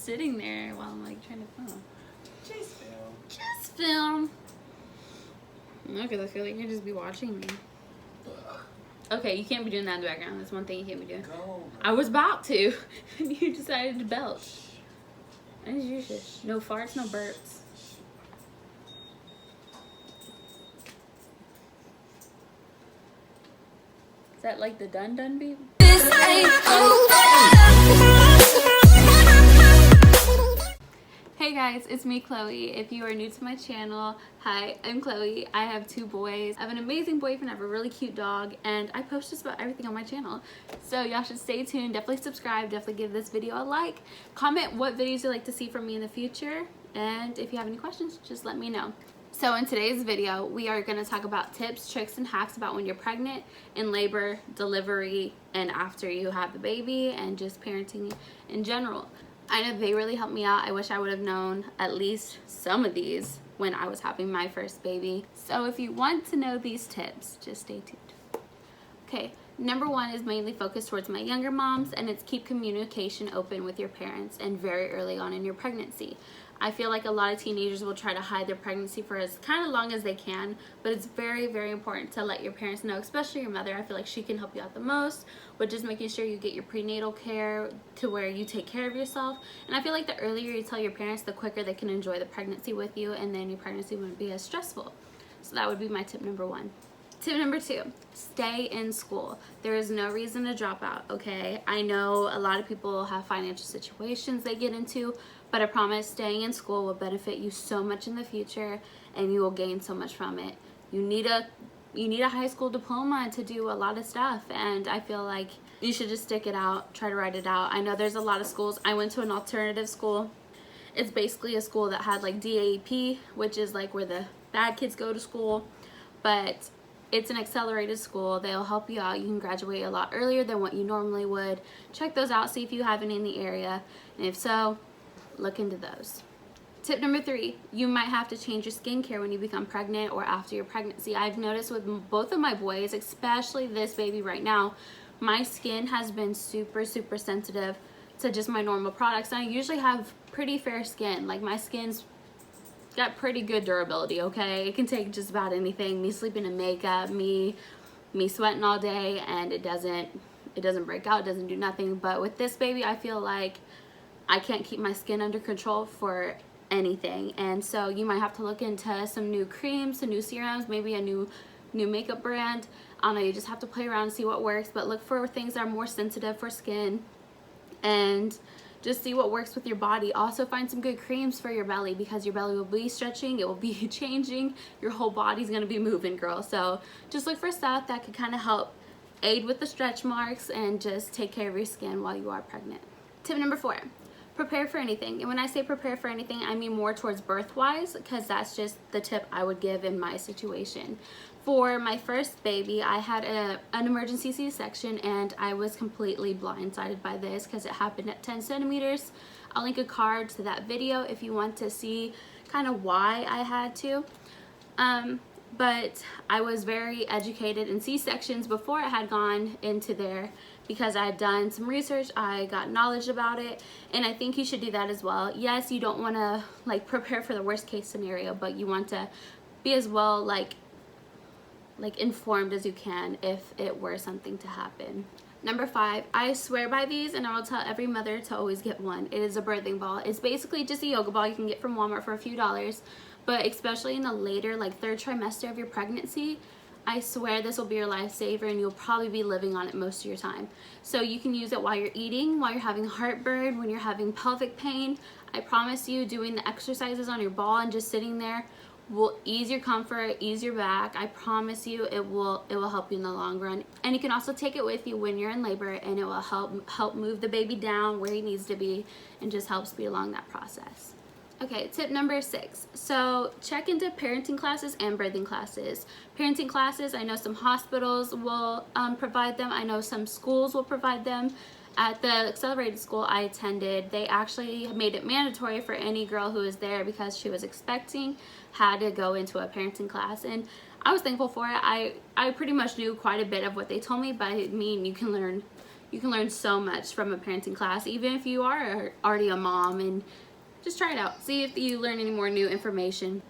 sitting there while I'm like trying to film. Just film. Just film. No, because I feel like you'd just be watching me. Okay, you can't be doing that in the background. That's one thing you can't be doing. Go. I was about to, and you decided to belch. As usual. No farts, no burps. Is that like the dun dun beep? Hey guys, it's me, Chloe. If you are new to my channel, hi, I'm Chloe. I have 2 boys. I have an amazing boyfriend, I have a really cute dog, and I post just about everything on my channel. So y'all should stay tuned, definitely subscribe, definitely give this video a like. Comment what videos you'd like to see from me in the future, and if you have any questions, just let me know. So in today's video, we are going to talk about tips, tricks, and hacks about when you're pregnant, in labor, delivery, and after you have the baby, and just parenting in general. I know they really helped me out. I wish I would have known at least some of these when I was having my first baby. So if you want to know these tips, just stay tuned. Okay, number 1 is mainly focused towards my younger moms, and it's keep communication open with your parents and very early on in your pregnancy. I feel like a lot of teenagers will try to hide their pregnancy for as kind of long as they can, but it's very, very important to let your parents know, especially your mother. I feel like she can help you out the most with just making sure you get your prenatal care to where you take care of yourself. And I feel like the earlier you tell your parents, the quicker they can enjoy the pregnancy with you, and then your pregnancy wouldn't be as stressful. So that would be my tip number 1. Tip number 2, stay in school. There is no reason to drop out, okay? I know a lot of people have financial situations they get into, but I promise staying in school will benefit you so much in the future, and you will gain so much from it. You need a high school diploma to do a lot of stuff, and I feel like you should just stick it out, try to write it out. I know there's a lot of schools. I went to an alternative school. It's basically a school that had like DAP, which is like where the bad kids go to school, but it's an accelerated school. They'll help you out. You can graduate a lot earlier than what you normally would. Check those out, see if you have any in the area, and if so, look into those. Tip number 3, you might have to change your skincare when you become pregnant or after your pregnancy. I've noticed with both of my boys, especially this baby right now, my skin has been super, super sensitive to just my normal products. And I usually have pretty fair skin. Like my skin's got pretty good durability, okay? It can take just about anything. Me sleeping in makeup, me sweating all day, and it doesn't break out, it doesn't do nothing. But with this baby, I feel like I can't keep my skin under control for anything, and so you might have to look into some new creams, some new serums, maybe a new makeup brand. I don't know, you just have to play around and see what works, but look for things that are more sensitive for skin and just see what works with your body. Also find some good creams for your belly, because your belly will be stretching, it will be changing, your whole body's gonna be moving, girl. So just look for stuff that could kind of help aid with the stretch marks and just take care of your skin while you are pregnant. Tip number 4, prepare for anything. And when I say prepare for anything, I mean more towards birth-wise, because that's just the tip I would give in my situation. For my first baby, I had an emergency C-section, and I was completely blindsided by this because it happened at 10 centimeters. I'll link a card to that video if you want to see kind of why I had to. But I was very educated in C-sections before I had gone into there, because I had done some research, I got knowledge about it, and I think you should do that as well. Yes, you don't want to like prepare for the worst case scenario, but you want to be as well like informed as you can if it were something to happen. Number 5, I swear by these, and I will tell every mother to always get one. It is a birthing ball. It's basically just a yoga ball you can get from Walmart for a few dollars, but especially in the later, like 3rd trimester of your pregnancy, I swear this will be your lifesaver, and you'll probably be living on it most of your time. So you can use it while you're eating, while you're having heartburn, when you're having pelvic pain. I promise you, doing the exercises on your ball and just sitting there will ease your comfort, ease your back. I promise you it will help you in the long run. And you can also take it with you when you're in labor, and it will help move the baby down where he needs to be and just help speed along that process. Okay, tip number 6. So check into parenting classes and birthing classes. Parenting classes, I know some hospitals will provide them. I know some schools will provide them. At the accelerated school I attended, they actually made it mandatory for any girl who was there, because she was expecting, had to go into a parenting class. And I was thankful for it. I pretty much knew quite a bit of what they told me, but I mean, you can learn You can learn so much from a parenting class, even if you are already a mom, and just try it out. See if you learn any more new information.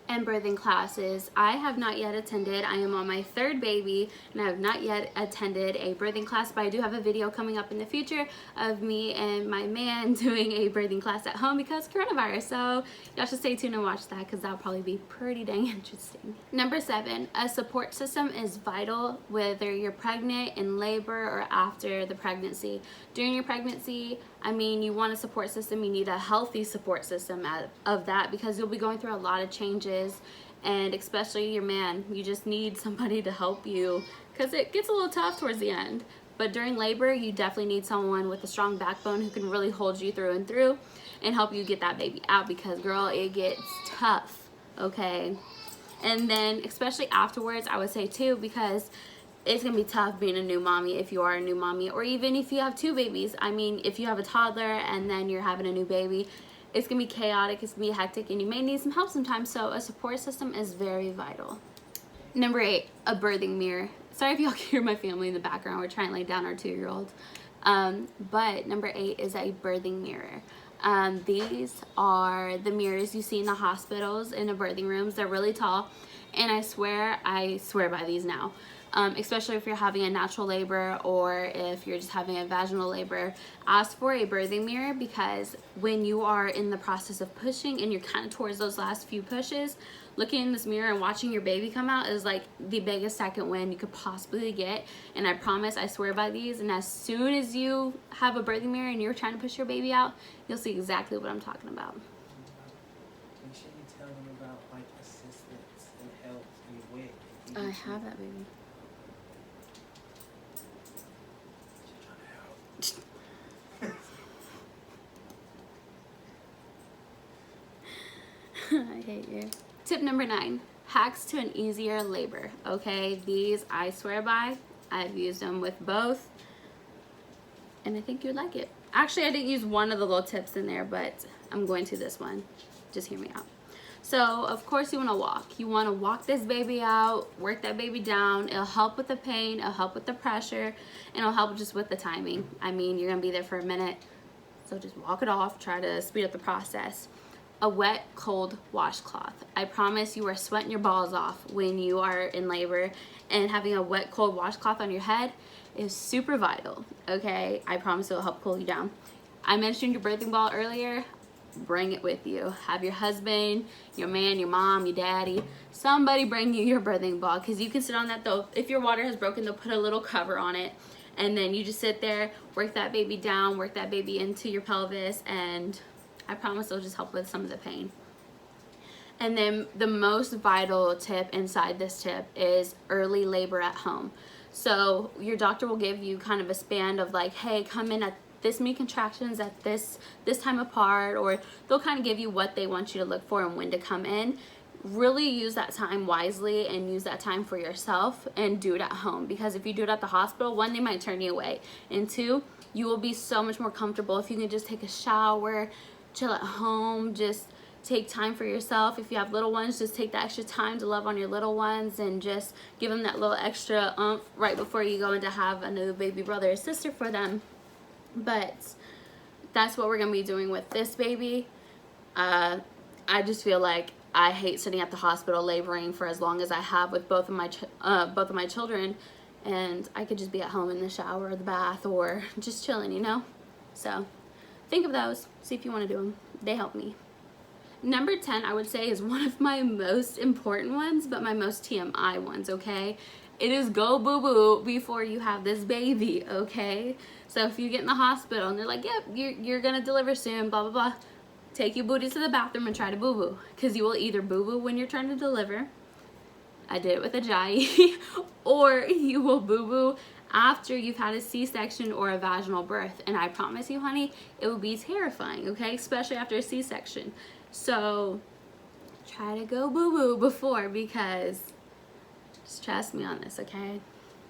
And birthing classes, I have not yet attended. I am on my third baby and I have not yet attended a birthing class, but I do have a video coming up in the future of me and my man doing a birthing class at home because coronavirus. So y'all should stay tuned and watch that because that'll probably be pretty dang interesting. Number 7, a support system is vital whether you're pregnant, in labor, or after the pregnancy. During your pregnancy, I mean, you want a support system, you need a healthy support system of that because you'll be going through a lot of changes, and especially your man, you just need somebody to help you because it gets a little tough towards the end. But during labor, you definitely need someone with a strong backbone who can really hold you through and through and help you get that baby out because, girl, it gets tough, okay? And then especially afterwards, I would say too, because it's gonna be tough being a new mommy if you are a new mommy, or even if you have 2 babies. I mean, if you have a toddler and then you're having a new baby, it's gonna be chaotic, it's gonna be hectic, and you may need some help sometimes. So a support system is very vital. Number 8, a birthing mirror. Sorry if y'all can hear my family in the background. We're trying to lay down our 2-year-old. But number 8 is a birthing mirror. These are the mirrors you see in the hospitals, in the birthing rooms. They're really tall, and I swear by these now. Especially if you're having a natural labor or if you're just having a vaginal labor, ask for a birthing mirror because when you are in the process of pushing and you're kind of towards those last few pushes, looking in this mirror and watching your baby come out is like the biggest second win you could possibly get. And I promise, I swear by these, and as soon as you have a birthing mirror and you're trying to push your baby out, you'll see exactly what I'm talking about. Make sure you tell them about like assistance and help and WIC. I have that, baby. I hate you. Tip number 9, hacks to an easier labor. Okay, these I swear by. I've used them with both, and I think you'd like it. Actually, I didn't use one of the little tips in there, but I'm going to this one. Just hear me out. So, of course, you want to walk. You want to walk this baby out, work that baby down. It'll help with the pain, it'll help with the pressure, and it'll help just with the timing. I mean, you're going to be there for a minute, so just walk it off. Try to speed up the process. A wet, cold washcloth. I promise you are sweating your balls off when you are in labor, and having a wet, cold washcloth on your head is super vital, okay? I promise it will help cool you down. I mentioned your birthing ball earlier. Bring it with you. Have your husband, your man, your mom, your daddy, somebody bring you your birthing ball, because you can sit on that though. If your water has broken, they'll put a little cover on it, and then you just sit there, work that baby down, work that baby into your pelvis, and I promise it'll just help with some of the pain. And then the most vital tip inside this tip is early labor at home. So your doctor will give you kind of a span of like, hey, come in at this many contractions at this time apart, or they'll kind of give you what they want you to look for and when to come in. Really use that time wisely and use that time for yourself and do it at home, because if you do it at the hospital, 1, they might turn you away, and 2, you will be so much more comfortable if you can just take a shower, chill at home, just take time for yourself. If you have little ones, just take the extra time to love on your little ones and just give them that little extra oomph right before you go in to have a new baby brother or sister for them. But that's what we're gonna be doing with this baby. I just feel like I hate sitting at the hospital laboring for as long as I have with both of my children, and I could just be at home in the shower or the bath or just chilling, you know? So think of those, see if you want to do them. They help me. Number 10, I would say, is one of my most important ones, but my most TMI ones, okay? It is go boo-boo before you have this baby, okay? So if you get in the hospital and they're like, yep, you're gonna deliver soon, blah, blah, blah, take your booty to the bathroom and try to boo-boo, because you will either boo-boo when you're trying to deliver, I did it with Ajayi, or you will boo-boo after you've had a C-section or a vaginal birth. And I promise you, honey, it will be terrifying, okay? Especially after a C-section. So try to go boo-boo before, because just trust me on this, okay?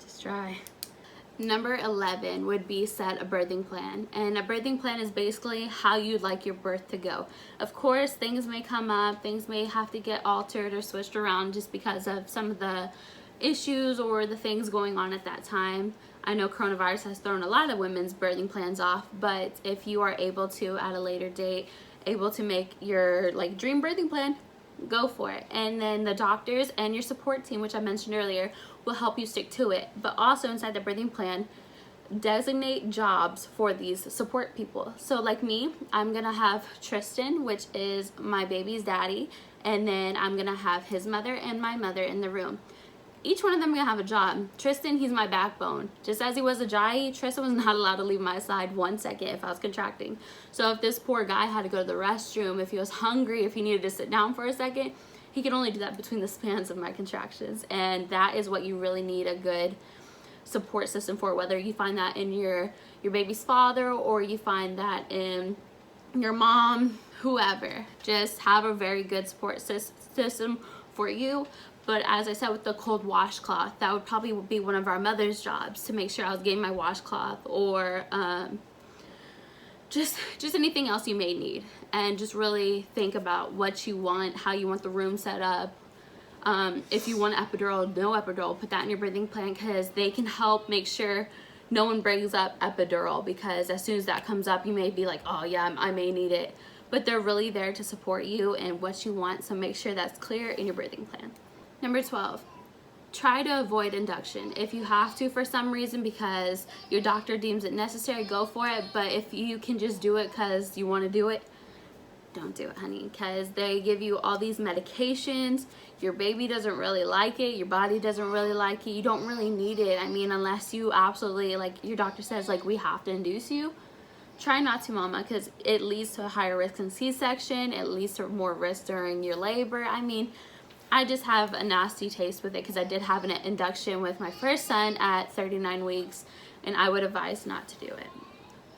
Just try. Number 11 would be set a birthing plan. And a birthing plan is basically how you'd like your birth to go. Of course, things may come up, things may have to get altered or switched around just because of some of the issues or the things going on at that time. I know coronavirus has thrown a lot of women's birthing plans off, but if you are able to at a later date, able to make your like dream birthing plan, go for it. And then the doctors and your support team, which I mentioned earlier, will help you stick to it. But also inside the birthing plan, designate jobs for these support people. So like me, I'm gonna have Tristan, which is my baby's daddy, and then I'm gonna have his mother and my mother in the room. Each one of them are gonna have a job. Tristan, he's my backbone. Just as he was a Jai, Tristan was not allowed to leave my side 1 second if I was contracting. So if this poor guy had to go to the restroom, if he was hungry, if he needed to sit down for a second, he could only do that between the spans of my contractions. And that is what you really need a good support system for, whether you find that in your baby's father or you find that in your mom, whoever. Just have a very good support system for you. But as I said with the cold washcloth, that would probably be one of our mother's jobs, to make sure I was getting my washcloth, or just anything else you may need. And just really think about what you want, how you want the room set up. If you want epidural, no epidural, put that in your birthing plan, because they can help make sure no one brings up epidural, because as soon as that comes up, you may be like, oh yeah, I may need it. But they're really there to support you and what you want, so make sure that's clear in your birthing plan. Number 12, try to avoid induction. If you have to for some reason because your doctor deems it necessary, go for it. But if you can just do it because you want to do it, don't do it, honey, because they give you all these medications. Your baby doesn't really like it. Your body doesn't really like it. You don't really need it. I mean, unless you absolutely, like your doctor says, like, we have to induce you. Try not to, mama, because it leads to a higher risk in C-section. It leads to more risk during your labor. I mean, I just have a nasty taste with it, because I did have an induction with my first son at 39 weeks, and I would advise not to do it.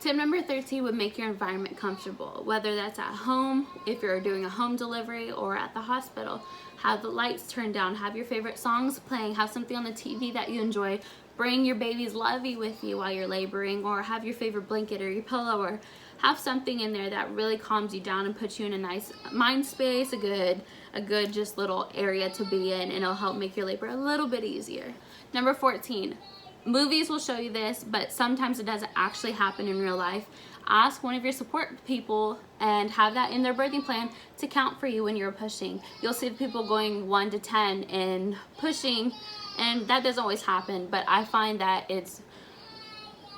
Tip number 13 would make your environment comfortable, whether that's at home, if you're doing a home delivery, or at the hospital. Have the lights turned down, have your favorite songs playing, have something on the TV that you enjoy. Bring your baby's lovey with you while you're laboring, or have your favorite blanket or your pillow, or have something in there that really calms you down and puts you in a nice mind space, a good just little area to be in, and it'll help make your labor a little bit easier. Number 14, movies will show you this, but sometimes it doesn't actually happen in real life. Ask one of your support people and have that in their birthing plan to count for you when you're pushing. You'll see people going 1 to 10 and pushing, and that doesn't always happen, but I find that it's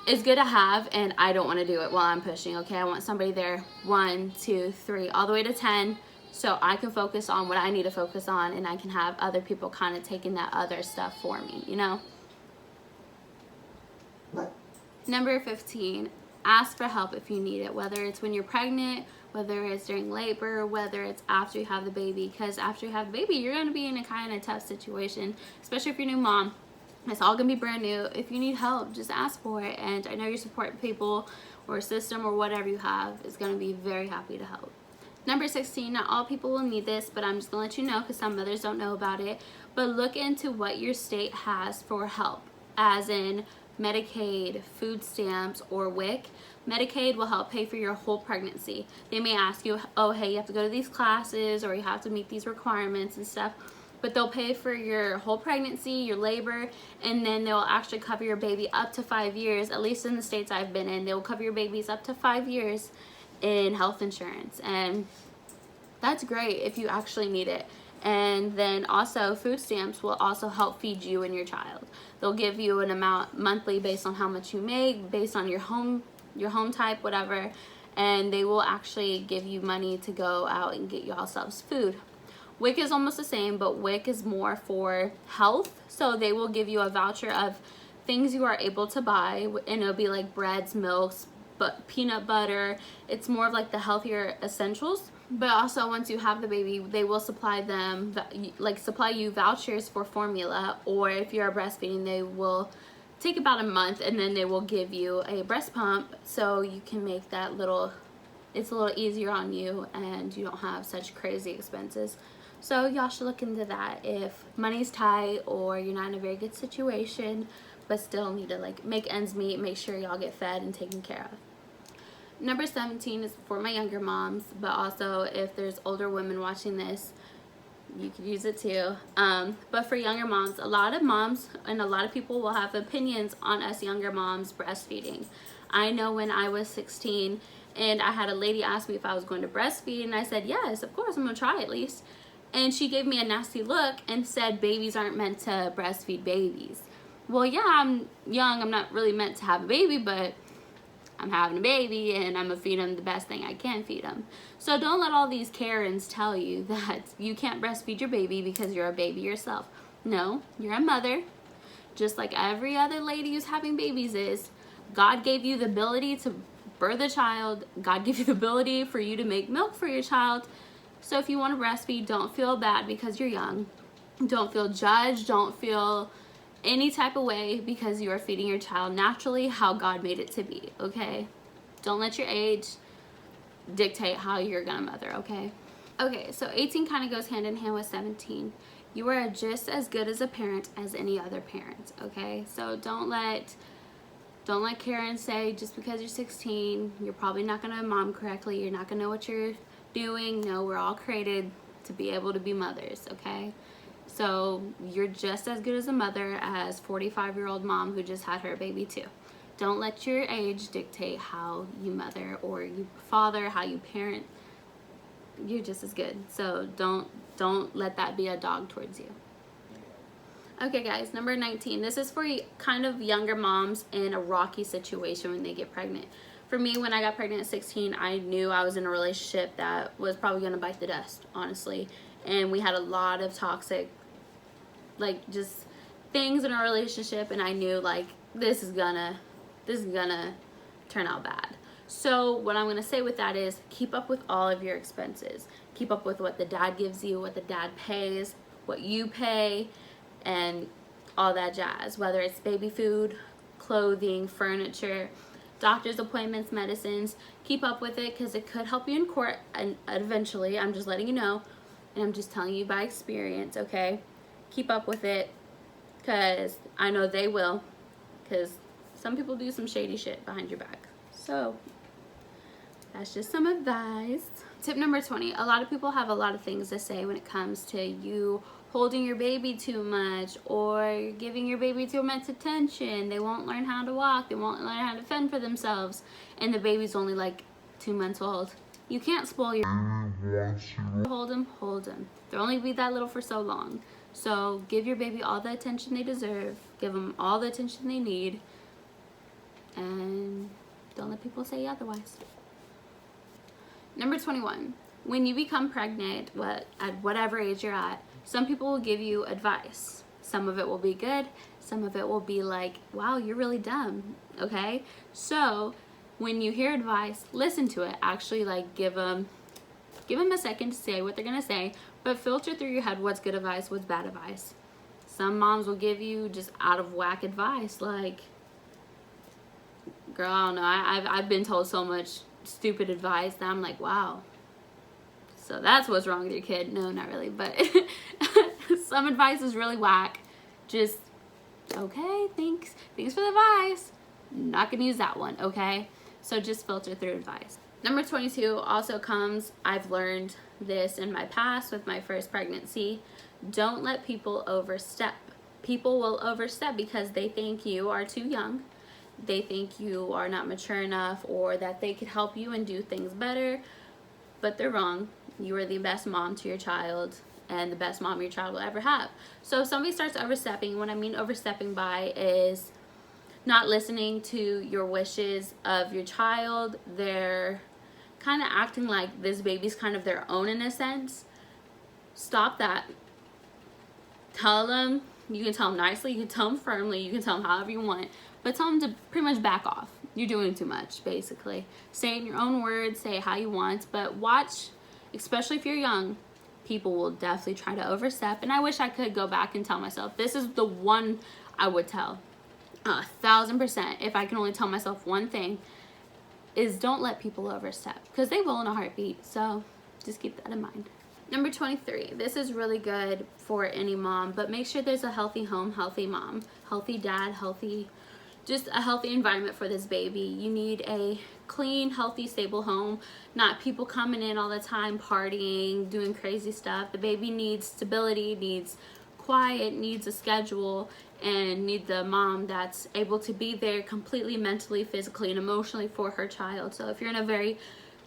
good to have, and I don't want to do it while I'm pushing, okay? I want somebody there 1, 2, 3, all the way to 10, so I can focus on what I need to focus on, and I can have other people kind of taking that other stuff for me, you know? Number 15, ask for help if you need it, whether it's when you're pregnant, whether it's during labor, whether it's after you have the baby, because after you have the baby, you're going to be in a kind of tough situation, especially if you're a new mom. It's all gonna be brand new. If you need help, just ask for it, and I know your support people or system or whatever you have is gonna be very happy to help. Number 16, not all people will need this, but I'm just gonna let you know because some mothers don't know about it, but look into what your state has for help, as in Medicaid, food stamps, or WIC. Medicaid will help pay for your whole pregnancy. They may ask you, oh hey, you have to go to these classes, or you have to meet these requirements and stuff, but they'll pay for your whole pregnancy, your labor, and then they'll actually cover your baby up to 5 years. At least in the states I've been in, they'll cover your babies up to 5 years in health insurance, and that's great if you actually need it. And then also food stamps will also help feed you and your child. They'll give you an amount monthly based on how much you make, based on your home type, whatever, and they will actually give you money to go out and get yourselves food. WIC is almost the same, but WIC is more for health, so they will give you a voucher of things you are able to buy, and it'll be like breads, milks, but peanut butter. It's more of like the healthier essentials. But also once you have the baby, they will supply them, like supply you vouchers for formula, or if you're breastfeeding, they will take about a month, and then they will give you a breast pump so you can make that it's a little easier on you and you don't have such crazy expenses. So y'all should look into that if money's tight or you're not in a very good situation but still need to like make ends meet, make sure y'all get fed and taken care of. Number 17 is for my younger moms, but also if there's older women watching this, you could use it too. But for younger moms, a lot of moms and a lot of people will have opinions on us younger moms breastfeeding. I know when I was 16 and I had a lady ask me if I was going to breastfeed, and I said, yes, of course, I'm gonna try at least. And she gave me a nasty look and said, babies aren't meant to breastfeed babies. Well, yeah, I'm young, I'm not really meant to have a baby, but I'm having a baby and I'm gonna feed them the best thing I can feed them. So don't let all these Karens tell you that you can't breastfeed your baby because you're a baby yourself. No, you're a mother, just like every other lady who's having babies is. God gave you the ability to birth a child. God gave you the ability for you to make milk for your child. So if you want to breastfeed, don't feel bad because you're young. Don't feel judged. Don't feel any type of way because you are feeding your child naturally how God made it to be, okay? Don't let your age dictate how you're gonna mother, okay? Okay, so 18 kind of goes hand in hand with 17. You are just as good as a parent as any other parent, okay? So don't let Karen say just because you're 16, you're probably not gonna mom correctly, you're not gonna know what you're doing. No, we're all created to be able to be mothers, okay? So you're just as good as a mother as 45-year-old mom who just had her baby too. Don't let your age dictate how you mother or you father, how you parent. You're just as good. So don't let that be a dog towards you. Okay guys, number 19. This is for kind of younger moms in a rocky situation when they get pregnant. For me, when I got pregnant at 16, I knew I was in a relationship that was probably gonna bite the dust, honestly. And we had a lot of toxic, like, just things in our relationship, and I knew, like, this is gonna turn out bad. So what I'm gonna say with that is keep up with all of your expenses. Keep up with what the dad gives you, what the dad pays, what you pay, and all that jazz, whether it's baby food, clothing, furniture, doctor's appointments, medicines. Keep up with it because it could help you in court, and eventually, I'm just letting you know, and I'm just telling you by experience, okay? Keep up with it because I know they will, because some people do some shady shit behind your back. So that's just some advice. Tip number 20. A lot of people have a lot of things to say when it comes to you holding your baby too much or giving your baby too much attention. They won't learn how to walk. They won't learn how to fend for themselves. And the baby's only like 2 months old. You can't spoil your hold them. They'll only be that little for so long. So give your baby all the attention they deserve. Give them all the attention they need. And don't let people say otherwise. Number 21. When you become pregnant, at whatever age you're at, some people will give you advice. Some of it will be good. Some of it will be like, wow, you're really dumb. Okay? So when you hear advice, listen to it. Actually, like, give them a second to say what they're gonna say, but filter through your head what's good advice, what's bad advice. Some moms will give you just out of whack advice, like, girl, I don't know, I've been told so much stupid advice that I'm like, wow, so that's what's wrong with your kid. No, not really, but some advice is really whack. Just, okay, thanks for the advice, not gonna use that one, okay? So just filter through advice. Number 22 also comes, I've learned this in my past with my first pregnancy. Don't let people overstep. People will overstep because they think you are too young. They think you are not mature enough, or that they could help you and do things better, but they're wrong. You are the best mom to your child and the best mom your child will ever have. So if somebody starts overstepping, what I mean overstepping by is not listening to your wishes of your child. They're kind of acting like this baby's kind of their own in a sense. Stop that. Tell them, you can tell them nicely, you can tell them firmly, you can tell them however you want, but tell them to pretty much back off. You're doing too much, basically. Say it in your own words, say it how you want, but watch, especially if you're young, people will definitely try to overstep, and I wish I could go back and tell myself, this is the one I would tell. 1000%, if I can only tell myself one thing, is don't let people overstep, because they will in a heartbeat. So just keep that in mind. Number 23, this is really good for any mom, but make sure there's a healthy home, healthy mom, healthy dad, healthy just a healthy environment for this baby. You need a clean, healthy, stable home, not people coming in all the time, partying, doing crazy stuff. The baby needs stability, needs quiet, needs a schedule, and needs a mom that's able to be there completely mentally, physically, and emotionally for her child. So if you're in a very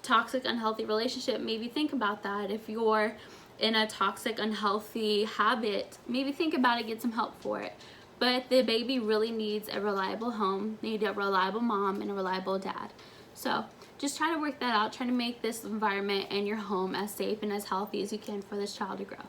toxic, unhealthy relationship, maybe think about that. If you're in a toxic, unhealthy habit, maybe think about it, get some help for it. But the baby really needs a reliable home, need a reliable mom, and a reliable dad. So just try to work that out. Try to make this environment and your home as safe and as healthy as you can for this child to grow.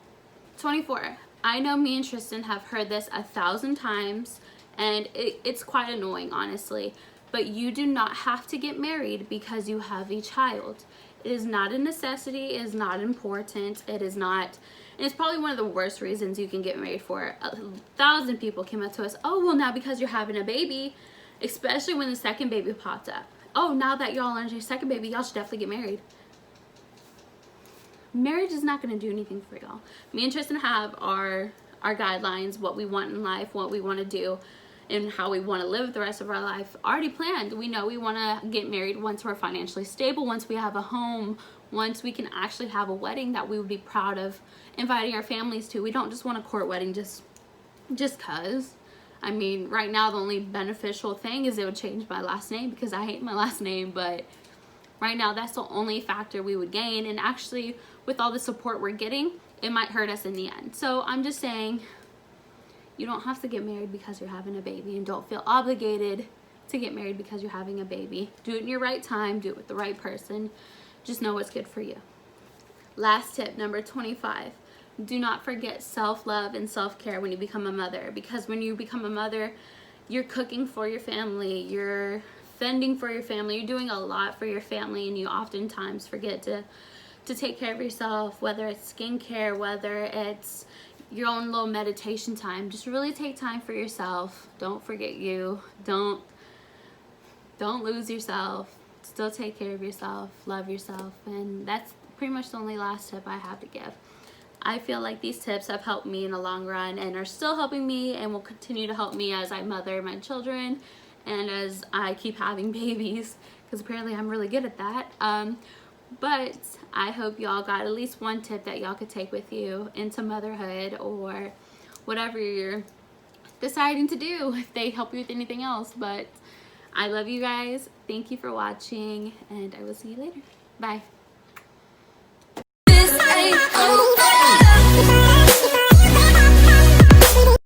24. I know me and Tristan have heard this 1,000 times, and it's quite annoying, honestly. But you do not have to get married because you have a child. It is not a necessity. It is not important. It is not... And it's probably one of the worst reasons you can get married for. 1,000 people came up to us, oh, well, now because you're having a baby, especially when the second baby popped up. Oh, now that y'all are on your second baby, y'all should definitely get married. Marriage is not going to do anything for y'all. Me and Tristan have our guidelines, what we want in life, what we want to do, and how we want to live the rest of our life already planned. We know we want to get married once we're financially stable, once we have a home, once we can actually have a wedding that we would be proud of inviting our families to. We don't just want a court wedding just cause. I mean, right now the only beneficial thing is it would change my last name because I hate my last name, but right now that's the only factor we would gain, and actually with all the support we're getting, it might hurt us in the end. So I'm just saying, you don't have to get married because you're having a baby, and don't feel obligated to get married because you're having a baby. Do it in your right time, do it with the right person. Just know what's good for you. Last tip, number 25. Do not forget self-love and self-care when you become a mother, because when you become a mother, you're cooking for your family, you're fending for your family, you're doing a lot for your family, and you oftentimes forget to take care of yourself, whether it's skincare, whether it's your own little meditation time. Just really take time for yourself. Don't forget you. Don't lose yourself. Still take care of yourself, love yourself, and that's pretty much the only last tip I have to give. I feel like these tips have helped me in the long run and are still helping me and will continue to help me as I mother my children and as I keep having babies, because apparently I'm really good at that. But I hope y'all got at least one tip that y'all could take with you into motherhood or whatever you're deciding to do, if they help you with anything else. But I love you guys. Thank you for watching, and I will see you later. Bye.